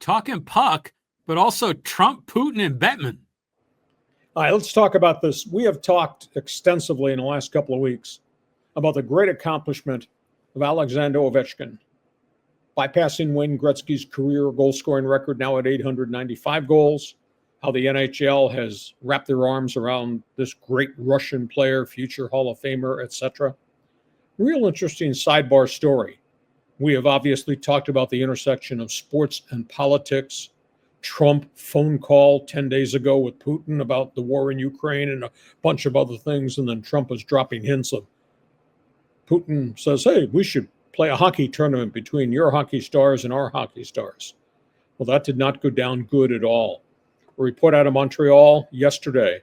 talking puck, but also Trump, Putin, and Bettman. All right, let's talk about this. We have talked extensively in the last couple of weeks about the great accomplishment of Alexander Ovechkin, bypassing Wayne Gretzky's career goal-scoring record now at 895 goals, how the NHL has wrapped their arms around this great Russian player, future Hall of Famer, etc. Real interesting sidebar story. We have obviously talked about the intersection of sports and politics. Trump phone call 10 days ago with Putin about the war in Ukraine and a bunch of other things. And then Trump was dropping hints of Putin says, hey, we should play a hockey tournament between your hockey stars and our hockey stars. Well, that did not go down good at all. A report out of Montreal yesterday,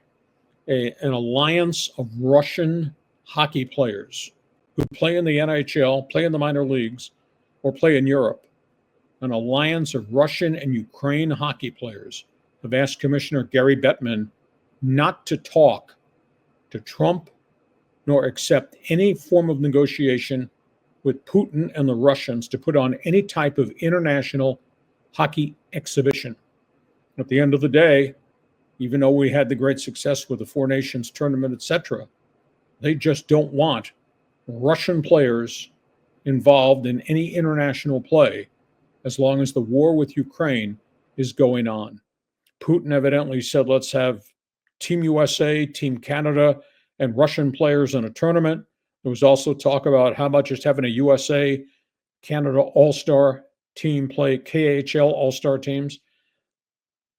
an alliance of Russian hockey players who play in the NHL, play in the minor leagues, or play in Europe. An alliance of Russian and Ukraine hockey players have asked Commissioner Gary Bettman not to talk to Trump nor accept any form of negotiation with Putin and the Russians to put on any type of international hockey exhibition. At the end of the day, even though we had the great success with the Four Nations tournament, etc., they just don't want Russian players involved in any international play as long as the war with Ukraine is going on. Putin evidently said, let's have Team USA, Team Canada, and Russian players in a tournament. There was also talk about how about just having a USA, Canada all-star team play KHL all-star teams.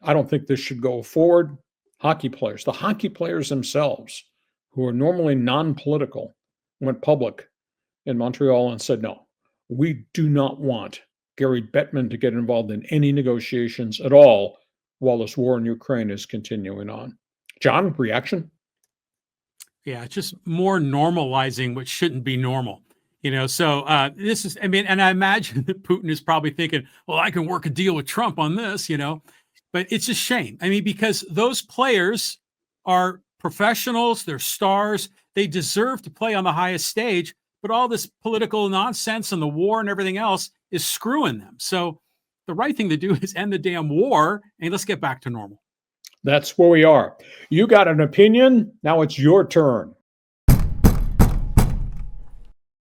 I don't think this should go forward. Hockey players, the hockey players themselves, who are normally non-political, went public in Montreal and said, no, we do not want Gary Bettman to get involved in any negotiations at all while this war in Ukraine is continuing on. John, reaction? Yeah, just more normalizing what shouldn't be normal. So this is, and I imagine that Putin is probably thinking, well, I can work a deal with Trump on this, but it's a shame. Because those players are professionals, they're stars, they deserve to play on the highest stage, but all this political nonsense and the war and everything else is screwing them. So the right thing to do is end the damn war and let's get back to normal. That's where we are. You got an opinion. Now it's your turn.